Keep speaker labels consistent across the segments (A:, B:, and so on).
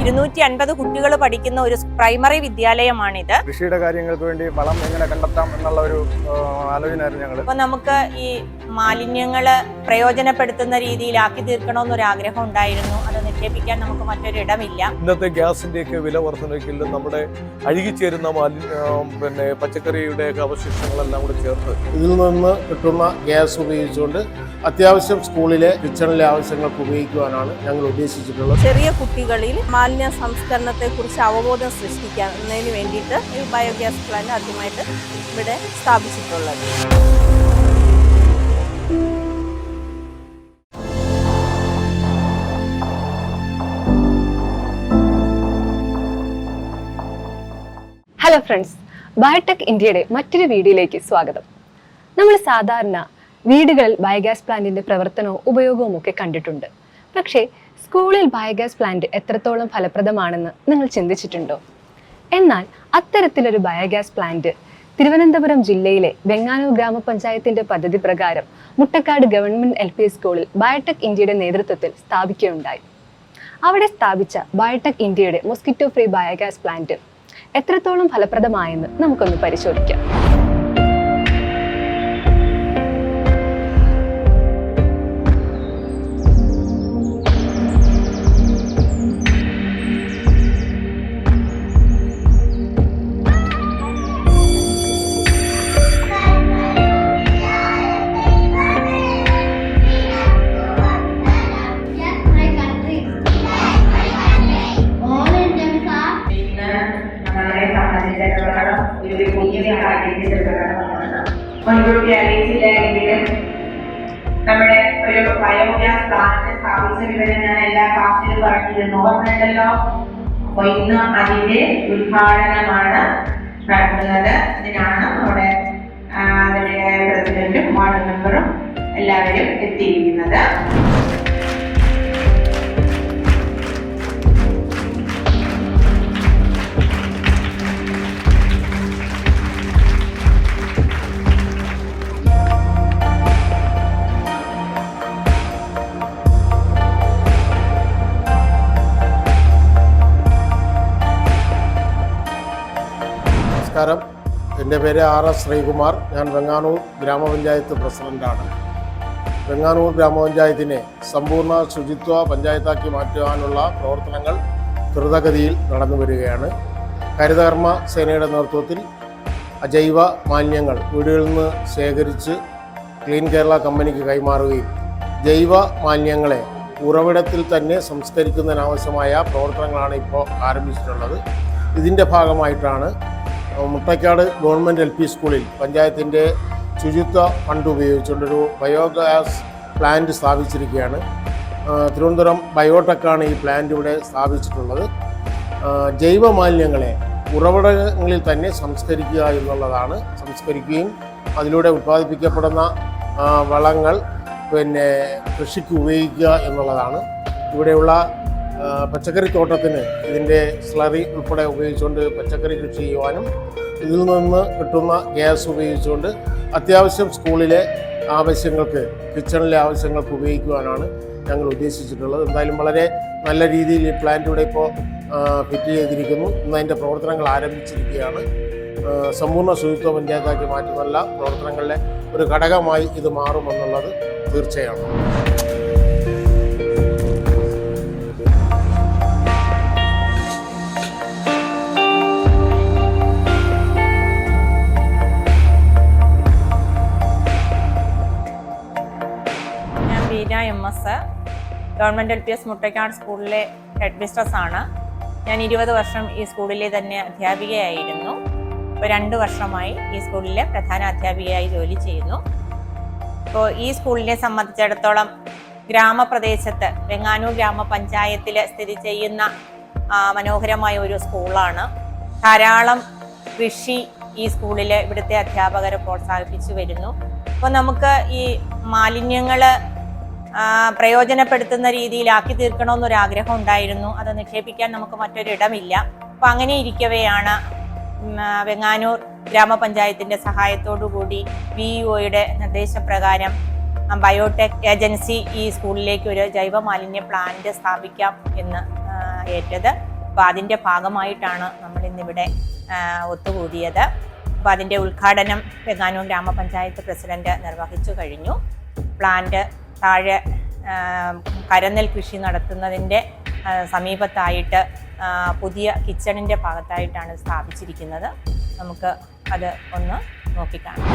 A: 250 കുട്ടികൾ പഠിക്കുന്ന ഒരു പ്രൈമറി വിദ്യാലയമാണിത്.
B: കൃഷിയുടെ കാര്യങ്ങൾക്ക് വേണ്ടി വളം എങ്ങനെ കണ്ടെത്താം എന്നുള്ള ഒരു ആലോചനയായിരുന്നു ഞങ്ങൾ.
A: അപ്പൊ നമുക്ക് ഈ മാലിന്യങ്ങള് പ്രയോജനപ്പെടുത്തുന്ന രീതിയിലാക്കി തീർക്കണമെന്നൊരു ആഗ്രഹം ഉണ്ടായിരുന്നു. അത് നിക്ഷേപിക്കാൻ നമുക്ക് മറ്റൊരിടമില്ല.
C: ഇന്നത്തെ ഗ്യാസിന്റെയൊക്കെ വില വർധനയ്ക്കില്ല നമ്മുടെ അഴുകിച്ചേരുന്ന പച്ചക്കറിയുടെ അവശിഷ്ടങ്ങളെല്ലാം കൂടെ ചേർത്ത്
D: ഇതിൽ നിന്ന് കിട്ടുന്ന ഗ്യാസ് ഉപയോഗിച്ചുകൊണ്ട് അത്യാവശ്യം സ്കൂളിലെ കിച്ചണിലെ ആവശ്യങ്ങൾക്ക് ഉപയോഗിക്കുവാനാണ് ഞങ്ങൾ ഉദ്ദേശിച്ചിട്ടുള്ളത്.
E: ചെറിയ കുട്ടികളിൽ മാലിന്യ സംസ്കരണത്തെ കുറിച്ച് അവബോധം സൃഷ്ടിക്കുന്നതിന് വേണ്ടിയിട്ട് ഈ ബയോഗ്യാസ് പ്ലാന്റ് ആദ്യമായിട്ട് ഇവിടെ സ്ഥാപിച്ചിട്ടുള്ളത്.
F: ഹലോ ഫ്രണ്ട്സ്, ബയോടെക് ഇന്ത്യയുടെ മറ്റൊരു വീഡിയോയിലേക്ക് സ്വാഗതം. നമ്മൾ സാധാരണ വീടുകളിൽ ബയോഗ്യാസ് പ്ലാന്റിന്റെ പ്രവർത്തനവും ഉപയോഗവും ഒക്കെ കണ്ടിട്ടുണ്ട്. പക്ഷേ സ്കൂളിൽ ബയോഗ്യാസ് പ്ലാന്റ് എത്രത്തോളം ഫലപ്രദമാണെന്ന് നിങ്ങൾ ചിന്തിച്ചിട്ടുണ്ടോ? എന്നാൽ അത്തരത്തിലൊരു ബയോഗ്യാസ് പ്ലാന്റ് തിരുവനന്തപുരം ജില്ലയിലെ വെങ്ങാനൂർ ഗ്രാമപഞ്ചായത്തിന്റെ പദ്ധതി പ്രകാരം മുട്ടക്കാട് ഗവൺമെന്റ് LP സ്കൂളിൽ ബയോടെക് ഇന്ത്യയുടെ നേതൃത്വത്തിൽ സ്ഥാപിക്കുകയുണ്ടായി. അവിടെ സ്ഥാപിച്ച ബയോടെക് ഇന്ത്യയുടെ മോസ്കിറ്റോ ഫ്രീ ബയോഗ്യാസ് പ്ലാന്റ് എത്രത്തോളം ഫലപ്രദമായെന്ന് നമുക്കൊന്ന് പരിശോധിക്കാം.
G: നമ്മുടെ ഒരു ബയോഗ്യാസ് പ്ലാന്റ് സ്ഥാപിച്ച വിവരം ഞാൻ എല്ലാ ക്ലാസ്സിലും പറഞ്ഞിരുന്നു, ഓർമ്മയുണ്ടല്ലോ. അപ്പൊ ഇന്ന് അതിന്റെ ഉദ്ഘാടനമാണ് നടത്തുന്നത്. ഇതിനാണ് നമ്മുടെ അതിന്റെ പ്രസിഡന്റും വാർഡ് മെമ്പറും എല്ലാവരും എത്തിയിരിക്കുന്നത്.
D: നമസ്കാരം, എൻ്റെ പേര് RS ശ്രീകുമാർ. ഞാൻ വെങ്ങാനൂർ ഗ്രാമപഞ്ചായത്ത് പ്രസിഡന്റാണ്. വെങ്ങാനൂർ ഗ്രാമപഞ്ചായത്തിനെ സമ്പൂർണ്ണ ശുചിത്വ പഞ്ചായത്താക്കി മാറ്റുവാനുള്ള പ്രവർത്തനങ്ങൾ ദ്രുതഗതിയിൽ നടന്നു വരികയാണ്. ഹരിതകർമ്മ സേനയുടെ നേതൃത്വത്തിൽ അജൈവ മാലിന്യങ്ങൾ വീടുകളിൽ നിന്ന് ശേഖരിച്ച് ക്ലീൻ കേരള കമ്പനിക്ക് കൈമാറുകയും ജൈവ മാലിന്യങ്ങളെ ഉറവിടത്തിൽ തന്നെ സംസ്കരിക്കുന്നതിനാവശ്യമായ പ്രവർത്തനങ്ങളാണ് ഇപ്പോൾ ആരംഭിച്ചിട്ടുള്ളത്. ഇതിൻ്റെ ഭാഗമായിട്ടാണ് മുട്ടക്കാട് ഗവൺമെൻറ് LP സ്കൂളിൽ പഞ്ചായത്തിൻ്റെ ശുചിത്വ ഫണ്ട് ഉപയോഗിച്ചുകൊണ്ടൊരു ബയോഗ്യാസ് പ്ലാന്റ് സ്ഥാപിച്ചിരിക്കുകയാണ്. തിരുവനന്തപുരം ബയോടെക്കാണ് ഈ പ്ലാന്റ് ഇവിടെ സ്ഥാപിച്ചിട്ടുള്ളത്. ജൈവ മാലിന്യങ്ങളെ ഉറവിടങ്ങളിൽ തന്നെ സംസ്കരിക്കുക എന്നുള്ളതാണ്. സംസ്കരിക്കുകയും അതിലൂടെ ഉത്പാദിപ്പിക്കപ്പെടുന്ന വളങ്ങൾ കൃഷിക്ക് ഉപയോഗിക്കുക എന്നുള്ളതാണ്. ഇവിടെയുള്ള പച്ചക്കറിത്തോട്ടത്തിന് ഇതിൻ്റെ സ്ലറി ഉൾപ്പെടെ ഉപയോഗിച്ചുകൊണ്ട് പച്ചക്കറി കൃഷി ചെയ്യുവാനും ഇതിൽ നിന്ന് കിട്ടുന്ന ഗ്യാസ് ഉപയോഗിച്ചുകൊണ്ട് അത്യാവശ്യം സ്കൂളിലെ ആവശ്യങ്ങൾക്ക് കിച്ചണിലെ ആവശ്യങ്ങൾക്ക് ഉപയോഗിക്കുവാനാണ് ഞങ്ങൾ ഉദ്ദേശിച്ചിട്ടുള്ളത്. എന്തായാലും വളരെ നല്ല രീതിയിൽ ഈ പ്ലാന്റ് ഇവിടെ ഇപ്പോൾ ഫിറ്റ് ചെയ്തിരിക്കുന്നു. ഇന്ന് അതിൻ്റെ പ്രവർത്തനങ്ങൾ ആരംഭിച്ചിരിക്കുകയാണ്. സമ്പൂർണ്ണ ശുചിത്വ പഞ്ചായത്താക്കി മാറ്റുന്ന പ്രവർത്തനങ്ങളിലെ ഒരു ഘടകമായി ഇത് മാറുമെന്നുള്ളത് തീർച്ചയാണ്.
A: MS ഗവൺമെൻറ് LPS മുട്ടക്കാട് സ്കൂളിലെ ഹെഡ് മിസ്ട്രസ് ആണ്. ഞാൻ 20 വർഷം ഈ സ്കൂളിലെ തന്നെ അധ്യാപികയായിരുന്നു. ഇപ്പോൾ 2 വർഷമായി ഈ സ്കൂളിലെ പ്രധാന അധ്യാപികയായി ജോലി ചെയ്യുന്നു. ഇപ്പോൾ ഈ സ്കൂളിനെ സംബന്ധിച്ചിടത്തോളം ഗ്രാമപ്രദേശത്ത് വെങ്ങാനൂർ ഗ്രാമപഞ്ചായത്തിൽ സ്ഥിതി ചെയ്യുന്ന മനോഹരമായ ഒരു സ്കൂളാണ്. ധാരാളം കൃഷി ഈ സ്കൂളിൽ ഇവിടുത്തെ അധ്യാപകരെ പ്രോത്സാഹിപ്പിച്ചു വരുന്നു. അപ്പോൾ നമുക്ക് ഈ മാലിന്യങ്ങൾ പ്രയോജനപ്പെടുത്തുന്ന രീതിയിലാക്കി തീർക്കണമെന്നൊരാഗ്രഹം ഉണ്ടായിരുന്നു. അത് നിക്ഷേപിക്കാൻ നമുക്ക് മറ്റൊരിടമില്ല. അപ്പം അങ്ങനെ ഇരിക്കവെയാണ് വെങ്ങാനൂർ ഗ്രാമപഞ്ചായത്തിൻ്റെ സഹായത്തോടുകൂടി BEOയുടെ നിർദ്ദേശപ്രകാരം ബയോടെക് ഏജൻസി ഈ സ്കൂളിലേക്ക് ഒരു ജൈവ മാലിന്യ പ്ലാന്റ് സ്ഥാപിക്കാം എന്ന് ഏറ്റത്. അപ്പോൾ അതിൻ്റെ ഭാഗമായിട്ടാണ് നമ്മൾ ഇന്നിവിടെ ഒത്തുകൂടിയത്. അപ്പോൾ അതിൻ്റെ ഉദ്ഘാടനം വെങ്ങാനൂർ ഗ്രാമപഞ്ചായത്ത് പ്രസിഡന്റ് നിർവഹിച്ചു കഴിഞ്ഞു. പ്ലാന്റ് താഴെ കരനെൽ കൃഷി നടത്തുന്നതിൻ്റെ സമീപത്തായിട്ട് പുതിയ കിച്ചണിൻ്റെ ഭാഗത്തായിട്ടാണ് സ്ഥാപിച്ചിരിക്കുന്നത്. നമുക്ക് അത് ഒന്ന് നോക്കിക്കാണാം.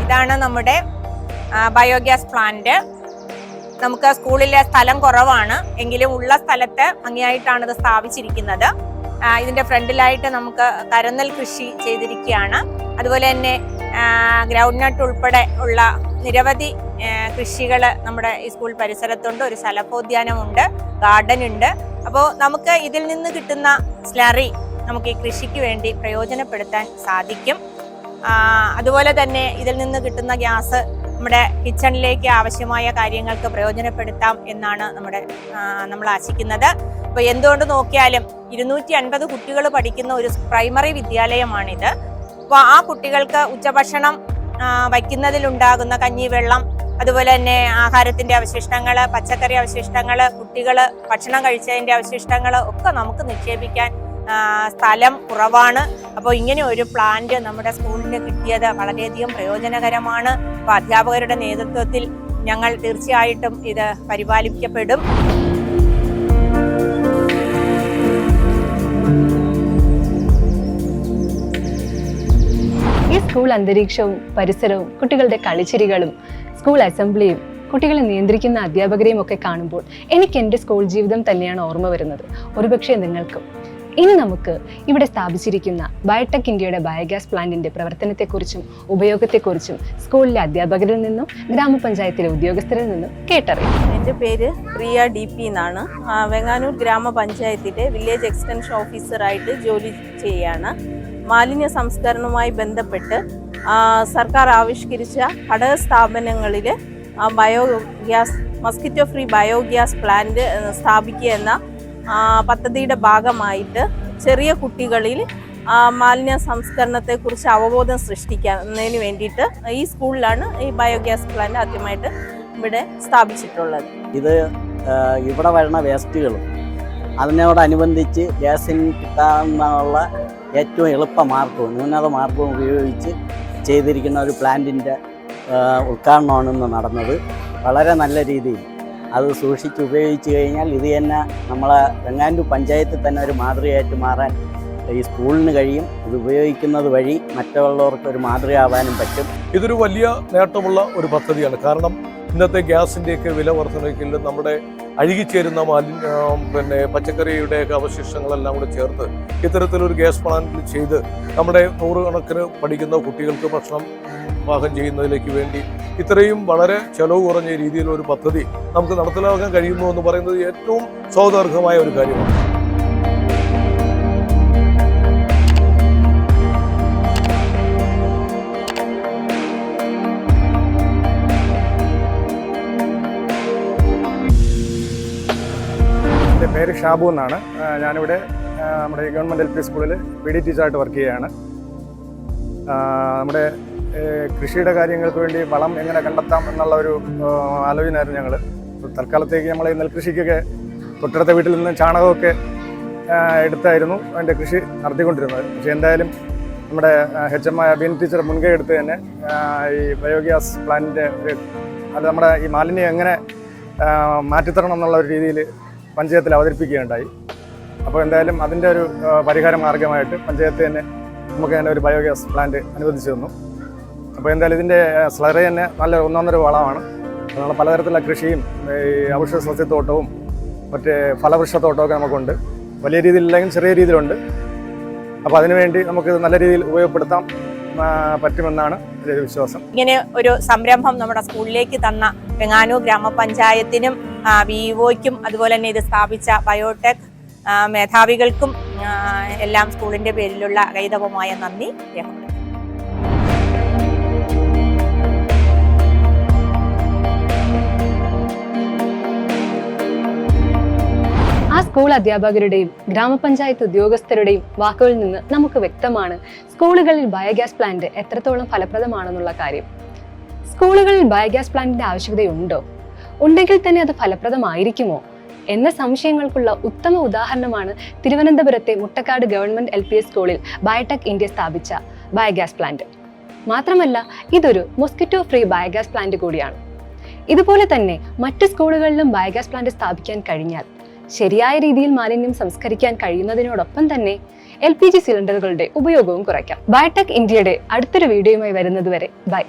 A: ഇതാണ് നമ്മുടെ ബയോഗ്യാസ് പ്ലാന്റ്. നമുക്ക് സ്കൂളിലെ സ്ഥലം കുറവാണ്, എങ്കിലും ഉള്ള സ്ഥലത്ത് ഭംഗിയായിട്ടാണ് ഇത് സ്ഥാപിച്ചിരിക്കുന്നത്. ഇതിന്റെ ഫ്രണ്ടിലായിട്ട് നമുക്ക് കരനെൽ കൃഷി ചെയ്തിരിക്കുകയാണ്. അതുപോലെ തന്നെ ഗ്രൗണ്ട് നട്ട് ഉൾപ്പെടെ ഉള്ള നിരവധി കൃഷികൾ നമ്മുടെ ഈ സ്കൂൾ പരിസരത്തുണ്ട്. ഒരു ശലഭോദ്യാനമുണ്ട്, ഗാർഡൻ ഉണ്ട്. അപ്പോൾ നമുക്ക് ഇതിൽ നിന്ന് കിട്ടുന്ന സ്ലറി നമുക്ക് ഈ കൃഷിക്ക് വേണ്ടി പ്രയോജനപ്പെടുത്താൻ സാധിക്കും. അതുപോലെ തന്നെ ഇതിൽ നിന്ന് കിട്ടുന്ന ഗ്യാസ് നമ്മുടെ കിച്ചണിലേക്ക് ആവശ്യമായ കാര്യങ്ങൾക്ക് പ്രയോജനപ്പെടുത്താം എന്നാണ് നമ്മൾ ആശിക്കുന്നത്. അപ്പോൾ എന്തുകൊണ്ട് നോക്കിയാലും 250 കുട്ടികൾ പഠിക്കുന്ന ഒരു പ്രൈമറി വിദ്യാലയമാണിത്. അപ്പോൾ ആ കുട്ടികൾക്ക് ഉച്ചഭക്ഷണം വയ്ക്കുന്നതിലുണ്ടാകുന്ന കഞ്ഞിവെള്ളം, അതുപോലെ തന്നെ ആഹാരത്തിൻ്റെ അവശിഷ്ടങ്ങൾ, പച്ചക്കറി അവശിഷ്ടങ്ങൾ, കുട്ടികൾ ഭക്ഷണം കഴിച്ചതിൻ്റെ അവശിഷ്ടങ്ങൾ ഒക്കെ നമുക്ക് നിക്ഷേപിക്കാൻ സ്ഥലം കുറവാണ്. അപ്പോൾ ഇങ്ങനെ ഒരു പ്ലാന്റ് നമ്മുടെ സ്കൂളിന് കിട്ടിയത് വളരെയധികം പ്രയോജനകരമാണ്. അപ്പോൾ അധ്യാപകരുടെ നേതൃത്വത്തിൽ ഞങ്ങൾ തീർച്ചയായിട്ടും ഇത് പരിപാലിക്കപ്പെടും.
F: ഈ സ്കൂൾ അന്തരീക്ഷവും പരിസരവും കുട്ടികളുടെ കളിച്ചിരികളും സ്കൂൾ അസംബ്ലിയും കുട്ടികളെ നിയന്ത്രിക്കുന്ന അധ്യാപകരെയും ഒക്കെ കാണുമ്പോൾ എനിക്ക് എൻ്റെ സ്കൂൾ ജീവിതം തന്നെയാണ് ഓർമ്മ വരുന്നത്. ഒരുപക്ഷെ നിങ്ങൾക്കും. ഇനി നമുക്ക് ഇവിടെ സ്ഥാപിച്ചിരിക്കുന്ന ബയോടെക് ഇന്ത്യയുടെ ബയോഗ്യാസ് പ്ലാന്റിന്റെ പ്രവർത്തനത്തെക്കുറിച്ചും ഉപയോഗത്തെക്കുറിച്ചും സ്കൂളിലെ അധ്യാപകരിൽ നിന്നും ഗ്രാമപഞ്ചായത്തിലെ ഉദ്യോഗസ്ഥരിൽ നിന്നും കേട്ടറിയാം.
E: എൻ്റെ പേര് പ്രിയ DP എന്നാണ്. വെങ്ങാനൂർ ഗ്രാമപഞ്ചായത്തിലെ വില്ലേജ് എക്സ്റ്റൻഷൻ ഓഫീസറായിട്ട് ജോലി ചെയ്യാണ്. മാലിന്യ സംസ്കരണവുമായി ബന്ധപ്പെട്ട് സർക്കാർ ആവിഷ്കരിച്ച ഘടക സ്ഥാപനങ്ങളിൽ biogas mosquito free biogas plant സ്ഥാപിക്കുക എന്ന പദ്ധതിയുടെ ഭാഗമായിട്ട് ചെറിയ കുട്ടികളിൽ മാലിന്യ സംസ്കരണത്തെക്കുറിച്ച് അവബോധം സൃഷ്ടിക്കുന്നതിന് വേണ്ടിയിട്ട് ഈ സ്കൂളിലാണ് ഈ ബയോഗ്യാസ് പ്ലാന്റ് ആദ്യമായിട്ട് ഇവിടെ സ്ഥാപിച്ചിട്ടുള്ളത്.
H: ഇത് ഇവിടെ വരുന്ന വേസ്റ്റുകളും അതിനോടനുബന്ധിച്ച് ഗ്യാസിന് കിട്ടാനുള്ള ഏറ്റവും എളുപ്പ മാർഗവും ന്യൂനത മാർഗവും ഉപയോഗിച്ച് ചെയ്തിരിക്കുന്ന ഒരു പ്ലാന്റിൻ്റെ ഉദ്ഘാടനമാണ് ഇന്ന് നടന്നത്. വളരെ നല്ല രീതിയിൽ അത് സൂക്ഷിച്ച് ഉപയോഗിച്ച് കഴിഞ്ഞാൽ ഇത് തന്നെ നമ്മളെ വെങ്ങാനൂർ പഞ്ചായത്തിൽ തന്നെ ഒരു മാതൃകയായിട്ട് മാറാൻ ഈ സ്കൂളിന് കഴിയും. ഇത് ഉപയോഗിക്കുന്നത് വഴി മറ്റുള്ളവർക്ക് ഒരു മാതൃകയാവാനും പറ്റും.
C: ഇതൊരു വലിയ നേട്ടമുള്ള ഒരു പദ്ധതിയാണ്. കാരണം ഇന്നത്തെ ഗ്യാസിൻ്റെയൊക്കെ വില വർധനയ്ക്കില്ല നമ്മുടെ അഴുകിച്ചേരുന്ന പച്ചക്കറിയുടെയൊക്കെ അവശിഷ്ടങ്ങളെല്ലാം കൂടെ ചേർത്ത് ഇത്തരത്തിലൊരു ഗ്യാസ് പ്ലാന്റിൽ ചെയ്ത് നമ്മുടെ 100 കണക്കിന് പഠിക്കുന്ന കുട്ടികൾക്ക് ഭക്ഷണം പാകം ചെയ്യുന്നതിലേക്ക് വേണ്ടി ഇത്രയും വളരെ ചെലവ് കുറഞ്ഞ രീതിയിലൊരു പദ്ധതി നമുക്ക് നടപ്പിലാക്കാൻ കഴിയുന്നു എന്ന് പറയുന്നത് ഏറ്റവും സ്വാഗതാർഹമായ ഒരു കാര്യമാണ്.
B: എൻ്റെ പേര് ഷാബു എന്നാണ്. ഞാനിവിടെ നമ്മുടെ ഗവൺമെൻറ് LP സ്കൂളിൽ PD ടീച്ചറായിട്ട് വർക്ക് ചെയ്യുകയാണ്. നമ്മുടെ കൃഷിയുടെ കാര്യങ്ങൾക്ക് വേണ്ടി വളം എങ്ങനെ കണ്ടെത്താം എന്നുള്ള ഒരു ആലോചനയായിരുന്നു ഞങ്ങൾ. തൽക്കാലത്തേക്ക് നമ്മൾ ഈ നെൽകൃഷിക്കൊക്കെ തൊട്ടടുത്ത വീട്ടിൽ നിന്ന് ചാണകമൊക്കെ എടുത്തായിരുന്നു അതിൻ്റെ കൃഷി നടത്തിക്കൊണ്ടിരുന്നത്. പക്ഷേ എന്തായാലും നമ്മുടെ HM ബീന ടീച്ചർ മുൻകൈ എടുത്ത് തന്നെ ഈ ബയോഗ്യാസ് പ്ലാന്റിൻ്റെ അത് നമ്മുടെ ഈ മാലിന്യം എങ്ങനെ മാറ്റിത്തരണം എന്നുള്ള ഒരു രീതിയിൽ പഞ്ചായത്തിൽ അവതരിപ്പിക്കുകയുണ്ടായി. അപ്പോൾ എന്തായാലും അതിൻ്റെ ഒരു പരിഹാര മാർഗമായിട്ട് പഞ്ചായത്ത് തന്നെ നമുക്ക് തന്നെ ഒരു ബയോഗ്യാസ് പ്ലാന്റ് അനുവദിച്ചു തന്നു. അപ്പോൾ എന്തായാലും ഇതിൻ്റെ സ്ലറി തന്നെ നല്ല ഒന്നൊന്നര വളമാണ്. നമ്മൾ പലതരത്തിലുള്ള കൃഷിയും ഈ ഔഷധ സസ്യത്തോട്ടവും മറ്റേ ഫലവൃക്ഷത്തോട്ടമൊക്കെ നമുക്കുണ്ട്. വലിയ രീതിയിലില്ലെങ്കിൽ ചെറിയ രീതിയിലുണ്ട്. അപ്പോൾ അതിനുവേണ്ടി നമുക്ക് നല്ല രീതിയിൽ ഉപയോഗപ്പെടുത്താൻ പറ്റുമെന്നാണ് എൻ്റെ ഒരു വിശ്വാസം.
A: ഇങ്ങനെ ഒരു സംരംഭം നമ്മുടെ സ്കൂളിലേക്ക് തന്ന വെങ്ങാനൂർ ഗ്രാമപഞ്ചായത്തിനും VEOയ്ക്കും അതുപോലെ തന്നെ ഇത് സ്ഥാപിച്ച ബയോടെക് മേധാവികൾക്കും എല്ലാം സ്കൂളിൻ്റെ പേരിലുള്ള അഗൈതവമായ നന്ദി രേഖപ്പെടുത്തുന്നു.
F: സ്കൂൾ അധ്യാപകരുടെയും ഗ്രാമപഞ്ചായത്ത് ഉദ്യോഗസ്ഥരുടെയും വാക്കുകളിൽ നിന്ന് നമുക്ക് വ്യക്തമാണ് സ്കൂളുകളിൽ ബയോഗ്യാസ് പ്ലാന്റ് എത്രത്തോളം ഫലപ്രദമാണെന്നുള്ള കാര്യം. സ്കൂളുകളിൽ ബയോഗ്യാസ് പ്ലാന്റിന്റെ ആവശ്യകതയുണ്ടോ? ഉണ്ടെങ്കിൽ തന്നെ അത് ഫലപ്രദമായിരിക്കുമോ എന്ന സംശയങ്ങൾക്കുള്ള ഉത്തമ ഉദാഹരണമാണ് തിരുവനന്തപുരത്തെ മുട്ടക്കാട് ഗവൺമെന്റ് LPS സ്കൂളിൽ ബയോടെക് ഇന്ത്യ സ്ഥാപിച്ച ബയോഗ്യാസ് പ്ലാന്റ്. മാത്രമല്ല, ഇതൊരു മൊസ്കിറ്റോ ഫ്രീ ബയോഗ്യാസ് പ്ലാന്റ് കൂടിയാണ്. ഇതുപോലെ തന്നെ മറ്റ് സ്കൂളുകളിലും ബയോഗ്യാസ് പ്ലാന്റ് സ്ഥാപിക്കാൻ കഴിഞ്ഞാൽ ശരിയായ രീതിയിൽ മാലിന്യം സംസ്കരിക്കാൻ കഴിയുന്നതിനോടൊപ്പം തന്നെ LPG സിലിണ്ടറുകളുടെ ഉപയോഗവും കുറയ്ക്കാം. ബയോടെക് ഇന്ത്യയുടെ അടുത്തൊരു വീഡിയോയുമായി വരുന്നതുവരെ ബൈ.